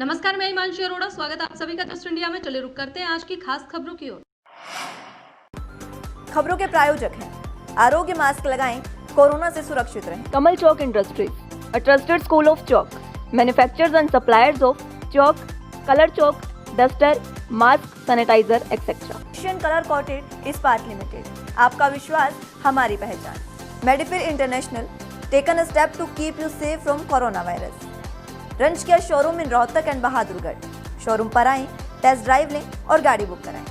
नमस्कार, मैं हिमांशी अरोड़ा। स्वागत है आप सभी का जस्ट इंडिया में। चले रुक करते हैं आज की खास खबरों की ओर। खबरों के प्रायोजक हैं आरोग्य मास्क लगाएं, कोरोना से सुरक्षित रहें। Kamal Chalk Industries, a trusted school of chalk, manufacturers and suppliers of chalk, color chalk, duster, mask, sanitizer, etc. Asian colour coated इस्पात लिमिटेड, आपका विश्वास हमारी पहचान। मेडिफिर international, taken a step to keep you safe from corona virus. रंज किया showroom in Rohtak and Bahadurgarh. Showroom पर आएं, टेस्ट ड्राइव लें और गाड़ी बुक कराएं।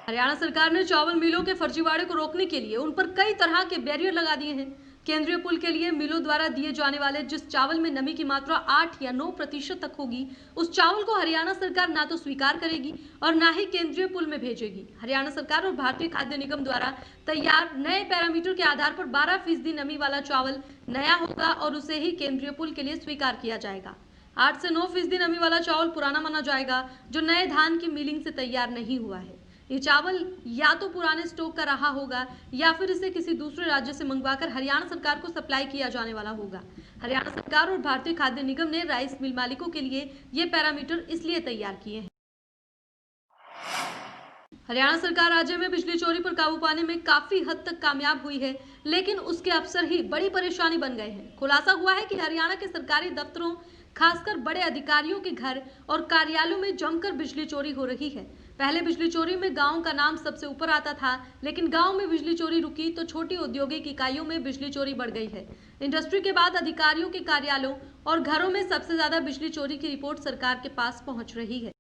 हरियाणा सरकार ने चावल मिलों के फर्जीवाड़े को रोकने के लिए उन पर कई तरह के बैरियर लगा दिए हैं। केंद्रीय पुल के लिए मिलों द्वारा दिए जाने वाले जिस चावल में नमी की मात्रा 8 या 9% तक होगी, उस चावल को हरियाणा सरकार ना तो स्वीकार करेगी और ना ही केंद्रीय पुल में भेजेगी। हरियाणा सरकार और भारतीय खाद्य निगम द्वारा तैयार नए पैरामीटर के आधार पर 12% नमी वाला चावल नया होगा और उसे ही केंद्रीय पुल के लिए स्वीकार किया जाएगा। 8 से 9% नमी वाला चावल पुराना माना जाएगा, जो नए धान की मिलिंग से तैयार नहीं हुआ है। ये चावल या तो पुराने स्टॉक का रहा होगा या फिर इसे किसी दूसरे राज्य से मंगवाकर हरियाणा सरकार को सप्लाई किया जाने वाला होगा। हरियाणा सरकार और भारतीय खाद्य निगम ने राइस मिल मालिकों के लिए ये पैरामीटर इसलिए तैयार किए हैं। हरियाणा सरकार राज्य में बिजली चोरी पर काबू पाने में काफी हद तक कामयाब हुई है, लेकिन उसके अफसर ही बड़ी परेशानी बन गए हैं। खुलासा हुआ है कि हरियाणा के सरकारी दफ्तरों, खासकर बड़े अधिकारियों के घर और कार्यालयों में जमकर बिजली चोरी हो रही है। पहले बिजली चोरी में गांव का नाम सबसे ऊपर आता था, लेकिन गांव में बिजली चोरी रुकी तो छोटी औद्योगिक इकाइयों में बिजली चोरी बढ़ गई है। इंडस्ट्री के बाद अधिकारियों के कार्यालयों और घरों में सबसे ज्यादा बिजली चोरी की रिपोर्ट सरकार के पास पहुंच रही है।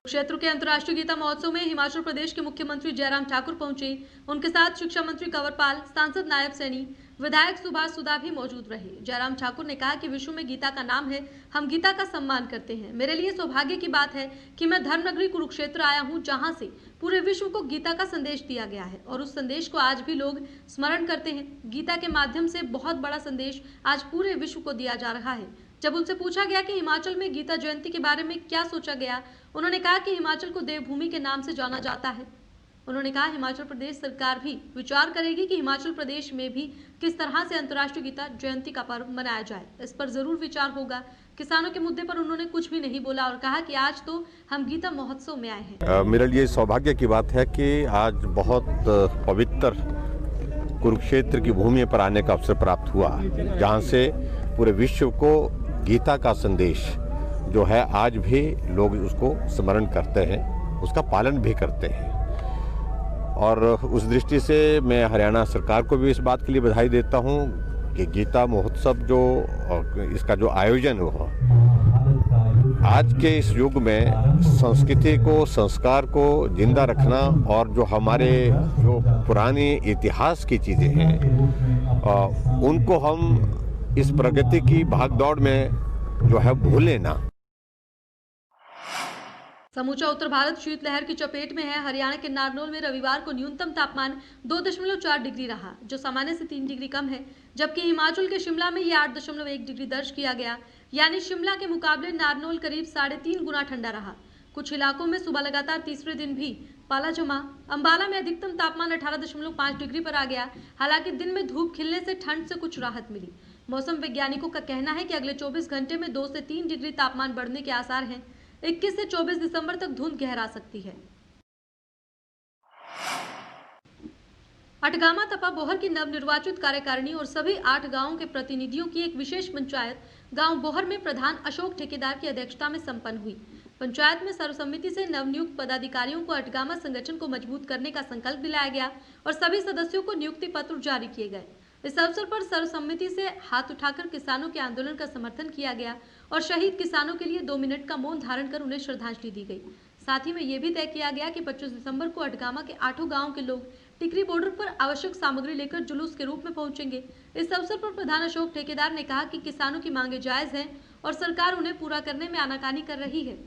क्षेत्र के अंतर्राष्ट्रीय गीता महोत्सव में हिमाचल प्रदेश के मुख्यमंत्री जयराम ठाकुर पहुंचे। उनके साथ शिक्षा मंत्री कंवरपाल, सांसद नायब सैनी, विधायक सुभाष सुधा भी मौजूद रहे। जयराम ठाकुर ने कहा कि विश्व में गीता का नाम है, हम गीता का सम्मान करते हैं। मेरे लिए सौभाग्य की बात है कि मैं धर्मनगरी कुरुक्षेत्र आया हूं, जहां से पूरे विश्व को गीता का संदेश दिया गया है और उस संदेश को आज भी लोग स्मरण करते हैं। गीता के माध्यम से बहुत बड़ा संदेश आज पूरे विश्व को दिया जा रहा है। जब उनसे पूछा गया कि हिमाचल में गीता जयंती के बारे में क्या सोचा गया, उन्होंने कहा कि हिमाचल को देवभूमि के नाम से जाना जाता है। उन्होंने कहा हिमाचल प्रदेश सरकार भी विचार करेगी कि हिमाचल प्रदेश में भी किस तरह से अंतर्राष्ट्रीय गीता जयंती का पर्व मनाया जाए। इस पर जरूर विचार होगा। किसानों के मुद्दे पर उन्होंने कुछ भी नहीं बोला और कहा कि आज तो हम गीता महोत्सव में आए हैं। मेरे लिए सौभाग्य की बात है कि आज बहुत पवित्र कुरुक्षेत्र की भूमि पर आने का अवसर प्राप्त हुआ, जहाँ से पूरे विश्व को गीता का संदेश जो है आज भी लोग उसको स्मरण करते हैं, उसका पालन भी करते हैं। और उस दृष्टि से मैं हरियाणा सरकार को भी इस बात के लिए बधाई देता हूं कि गीता महोत्सव जो इसका जो आयोजन हुआ, आज के इस युग में संस्कृति को, संस्कार को जिंदा रखना और जो हमारे जो पुरानी इतिहास की चीज़ें हैं उनको हम इस प्रगति की भागदौड़ में जो है भूले ना। समूचा उत्तर भारत शीतलहर की चपेट में है। हरियाणा के नारनौल में रविवार को न्यूनतम तापमान 2.4 डिग्री रहा, जो सामान्य से 3 डिग्री कम है, जबकि हिमाचल के शिमला में यह 8.1 डिग्री दर्ज किया गया। यानी शिमला के मुकाबले नारनौल करीब 3.5 गुना ठंडा रहा। कुछ इलाकों में सुबह लगातार तीसरे दिन भी पाला जमा। अंबाला में अधिकतम तापमान 18.5 डिग्री पर आ गया। हालांकि दिन में धूप खिलने से ठंड से कुछ राहत मिली। मौसम वैज्ञानिकों का कहना है कि अगले 24 घंटे में 2 से 3 डिग्री तापमान बढ़ने के आसार हैं। 21 से 24 दिसंबर तक धुंध गहरा सकती है। अटगामा तपा बोहर की नवनिर्वाचित कार्यकारिणी और सभी 8 गांवों के प्रतिनिधियों की एक विशेष पंचायत गांव बोहर में प्रधान अशोक ठेकेदार की अध्यक्षता में संपन्न हुई। पंचायत में सर्वसम्मति से नवनियुक्त पदाधिकारियों को अटगामा संगठन को मजबूत करने का संकल्प दिलाया गया और सभी सदस्यों को नियुक्ति पत्र जारी किए गए। इस अवसर पर सर्वसम्मति से हाथ उठाकर किसानों के आंदोलन का समर्थन किया गया और शहीद किसानों के लिए 2 मिनट का मौन धारण कर उन्हें श्रद्धांजलि दी गई। साथ ही में यह भी तय किया गया कि 25 दिसंबर को अटगामा के 8 गांवों के लोग टिकरी बॉर्डर पर आवश्यक सामग्री लेकर जुलूस के रूप में पहुंचेंगे। इस अवसर पर प्रधान अशोक ठेकेदार ने कहा कि किसानों की मांगे जायज हैं और सरकार उन्हें पूरा करने में आनाकानी कर रही है।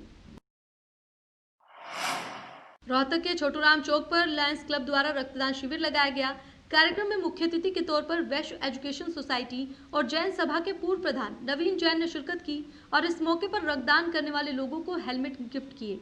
रोहतक के छोटूराम चौक पर लायंस क्लब द्वारा रक्तदान शिविर लगाया गया। कार्यक्रम में मुख्य अतिथि के तौर पर वैश्य एजुकेशन सोसाइटी और जैन सभा के पूर्व प्रधान नवीन जैन ने शिरकत की और इस मौके पर रक्तदान करने वाले लोगों को हेलमेट गिफ्ट किए।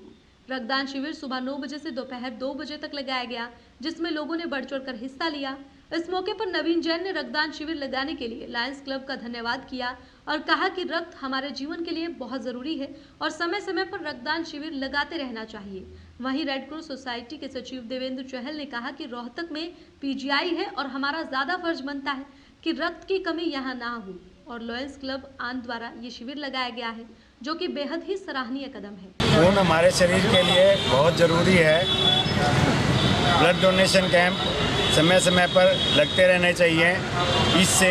रक्तदान शिविर सुबह 9 बजे से दोपहर 2 बजे तक लगाया गया, जिसमें लोगों ने बढ़ चढ़कर हिस्सा लिया। इस मौके पर नवीन जैन ने रक्तदान शिविर लगाने के लिए लायंस क्लब का धन्यवाद किया और कहा कि रक्त हमारे जीवन के लिए बहुत जरूरी है और समय समय पर रक्तदान शिविर लगाते रहना चाहिए। वहीं रेड क्रॉस सोसाइटी के सचिव देवेंद्र चहल ने कहा कि रोहतक में पीजीआई है और हमारा ज्यादा फर्ज बनता है कि रक्त की कमी यहाँ ना हो और लायंस क्लब आन द्वारा ये शिविर लगाया गया है जो कि बेहद ही सराहनीय कदम है। खून हमारे शरीर के लिए बहुत ज़रूरी है। ब्लड डोनेशन कैंप समय समय पर लगते रहने चाहिए। इससे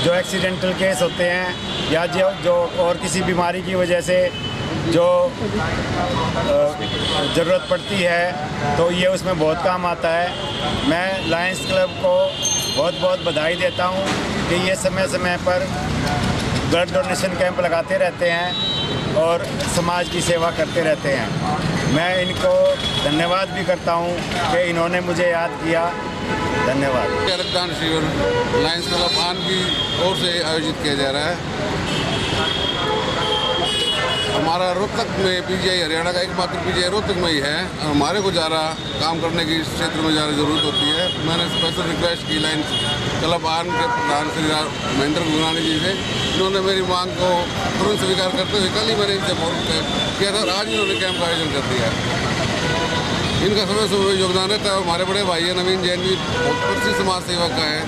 जो एक्सीडेंटल केस होते हैं या जो और किसी बीमारी की वजह से जो ज़रूरत पड़ती है तो ये उसमें बहुत काम आता है। मैं लायंस क्लब को बहुत बहुत बधाई देता हूँ कि ये समय समय पर ब्लड डोनेशन कैंप लगाते रहते हैं और समाज की सेवा करते रहते हैं। मैं इनको धन्यवाद भी करता हूँ कि इन्होंने मुझे याद किया। धन्यवाद। रक्तदान शिविर लायंस क्लब आन की ओर से आयोजित किया जा रहा है। हमारा रोहतक में पीजीआई हरियाणा का एकमात्र पीजीआई रोहतक में ही है और हमारे को ज़्यादा काम करने की इस क्षेत्र में ज़्यादा ज़रूरत होती है। मैंने स्पेशल रिक्वेस्ट की लायंस क्लब आन के प्रधान श्री महेंद्र गुनानी जी से। इन्होंने मेरी मांग को तुरंत स्वीकार करते हुए कल ही मैंने इनसे फोन किया था और आज इन्होंने कैंप का आयोजन कर दिया। इनका समय समय योगदान रहता है। हमारे बड़े भाई है नवीन जैन जी, बहुत प्रसिद्ध समाज सेवक का है,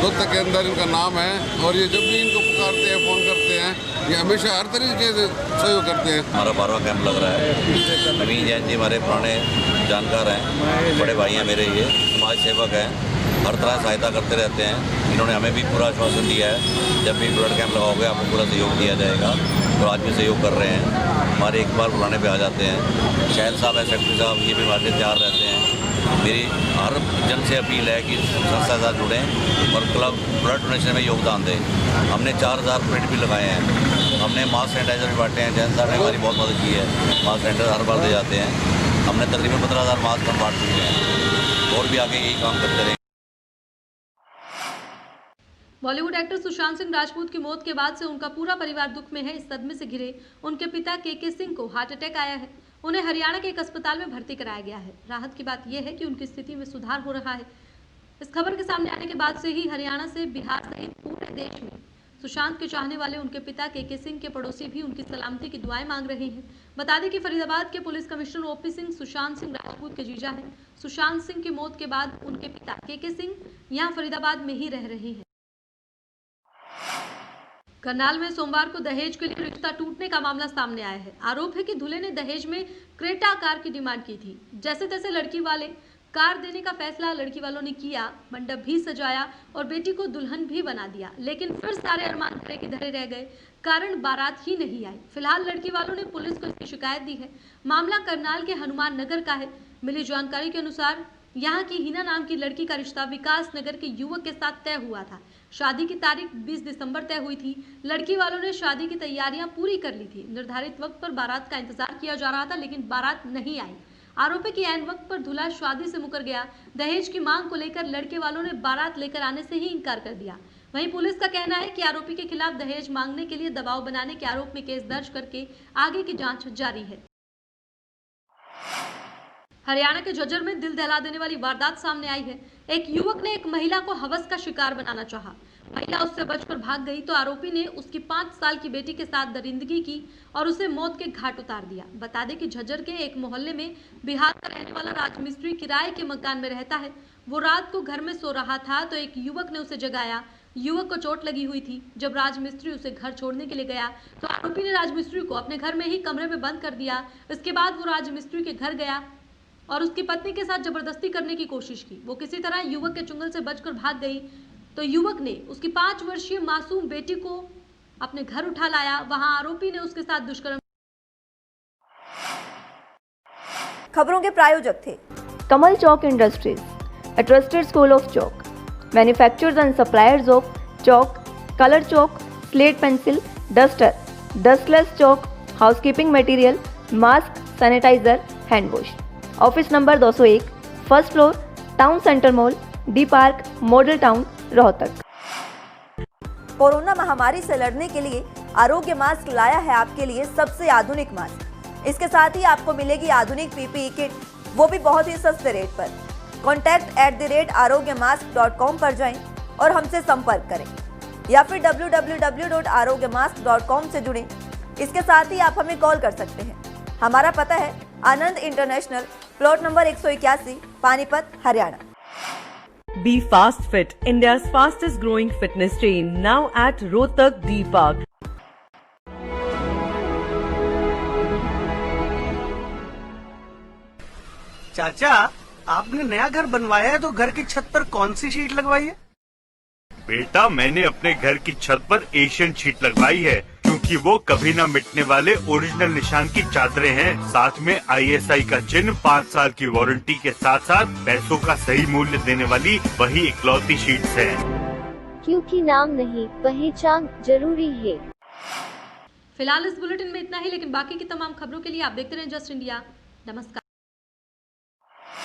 रोहतक के अंदर इनका नाम है और ये जब भी इनको पुकारते हैं, फ़ोन करते हैं, ये हमेशा हर तरीके से सहयोग करते हैं। हमारा 12वां कैंप लग रहा है। नवीन जैन जी हमारे पुराने जानकार हैं, बड़े भाई हैं मेरे, ये समाज सेवक हैं, हर तरह सहायता करते रहते हैं। इन्होंने हमें भी पूरा आश्वासन दिया है जब भी ब्लड कैंप लगाओगे आपको पूरा सहयोग दिया जाएगा, तो आज भी सहयोग कर रहे हैं। हमारे एक बार बुलाने पे आ जाते हैं। शहर साहब है, सेक्रेटरी साहब, ये भी हमारे तैयार रहते हैं। मेरी हर जन से अपील है कि संस्था के साथ जुड़ें और क्लब ब्लड डोनेशन में योगदान दें। हमने 4000 प्लेट भी लगाए हैं। हमने मास्क सैनिटाइजर भी बांटे हैं। जैन साहब ने हमारी बहुत मदद की है। मास्क सैनिटाइजर हर बार दे जाते हैं। हमने तकरीबन 15000 मास्क हम बांट चुके हैं और भी आगे यही काम करते रहें। बॉलीवुड एक्टर सुशांत सिंह राजपूत की मौत के बाद से उनका पूरा परिवार दुख में है। इस सदमे से घिरे उनके पिता के सिंह को हार्ट अटैक आया है। उन्हें हरियाणा के एक अस्पताल में भर्ती कराया गया है। राहत की बात यह है कि उनकी स्थिति में सुधार हो रहा है। इस खबर के सामने आने के बाद से ही हरियाणा से बिहार सहित पूरे देश में सुशांत के चाहने वाले उनके पिता के सिंह के पड़ोसी भी उनकी सलामती की दुआएं मांग रहे हैं। बता दें कि फरीदाबाद के police commissioner OP Singh Sushant Singh Rajput के जीजा हैं। सुशांत सिंह की मौत के बाद उनके पिता के सिंह यहाँ फरीदाबाद में ही रह रहे हैं। करनाल में सोमवार को दहेज के लिए रिश्ता टूटने का मामला सामने आया है। आरोप है कि दूल्हे ने दहेज में क्रेटा कार की डिमांड की थी। जैसे तैसे लड़की वाले कार देने का फैसला लड़की वालों ने किया, मंडप भी सजाया और बेटी को दुल्हन भी बना दिया, लेकिन फिर सारे अरमान धरे के धरे रह गए, कारण बारात ही नहीं आई। फिलहाल लड़की वालों ने पुलिस को इसकी शिकायत दी है। मामला करनाल के हनुमान नगर का है। मिली जानकारी के अनुसार यहाँ की हिना नाम की लड़की का रिश्ता विकास नगर के युवक के साथ तय हुआ था। शादी की तारीख 20 दिसंबर तय हुई थी। लड़की वालों ने शादी की तैयारियां पूरी कर ली थी। निर्धारित वक्त पर बारात का इंतजार किया जा रहा था, लेकिन बारात नहीं आई। आरोप है कि ऐन वक्त पर दूल्हा शादी से मुकर गया। दहेज की मांग को लेकर लड़के वालों ने बारात लेकर आने से ही इनकार कर दिया। वहीं पुलिस का कहना है कि आरोपी के खिलाफ दहेज मांगने के लिए दबाव बनाने के आरोप में केस दर्ज करके आगे की जांच जारी है। हरियाणा के झज्जर में दिल दहला देने वाली वारदात सामने आई है। एक युवक ने एक महिला को हवस का शिकार बनाना चाहा। महिला उससे बचकर भाग गई तो आरोपी ने उसकी 5 साल की बेटी के साथ दरिंदगी की और उसे मौत के घाट उतार दिया। बता दें कि झज्जर के एक मोहल्ले में बिहार का रहने वाला राजमिस्त्री किराए के मकान में रहता है। वो रात को घर में सो रहा था तो एक युवक ने उसे जगाया। युवक को चोट लगी हुई थी। जब राजमिस्त्री उसे घर छोड़ने के लिए गया तो आरोपी ने राजमिस्त्री को अपने घर में ही कमरे में बंद कर दिया। इसके बाद वो राजमिस्त्री के घर गया और उसकी पत्नी के साथ जबरदस्ती करने की कोशिश की। वो किसी तरह युवक के चुंगल से बचकर भाग गई तो युवक ने उसकी 5 वर्षीय मासूम बेटी को अपने घर उठा लाया। वहां आरोपी ने उसके साथ दुष्कर्म। खबरों के प्रायोजक थे कमल चौक industries, a trusted school of chalk, manufacturers and suppliers of chalk, color chalk, slate pencil, duster, dustless chalk, housekeeping material, mask, sanitizer, hand wash. Office number 201, first floor, town centre mall, D park, model town, Rohtak. Corona महामारी से लड़ने के लिए आरोग्य mask लाया है आपके लिए सबसे आधुनिक मास्क। इसके साथ ही आपको मिलेगी आधुनिक पीपीई किट, वो भी बहुत ही सस्ते रेट पर। contact@arogyamasks.com पर जाएं और हमसे संपर्क करें या फिर www.arogyamasks.com से जुड़ें। इसके साथ ही आप हमें कॉल कर सकते हैं। हमारा पता है Anand international, plot number 181, Panipat, Haryana. Be Fast Fit, India's fastest growing fitness chain, now at Rohtak D Park. चाचा, आपने नया घर बनवाया है तो घर की छत पर कौन सी शीट लगवाई है? बेटा, मैंने अपने घर की छत पर एशियन शीट लगवाई है क्योंकि वो कभी न मिटने वाले ओरिजिनल निशान की चादरें हैं। साथ में ISI का चिन्ह, 5 साल की वारंटी के साथ साथ पैसों का सही मूल्य देने वाली वही इकलौती शीट्स हैं। क्योंकि नाम नहीं, पहचान जरूरी है। फिलहाल इस बुलेटिन में इतना ही, लेकिन बाकी की तमाम खबरों के लिए आप देखते रहें जस्ट इंडिया। नमस्कार।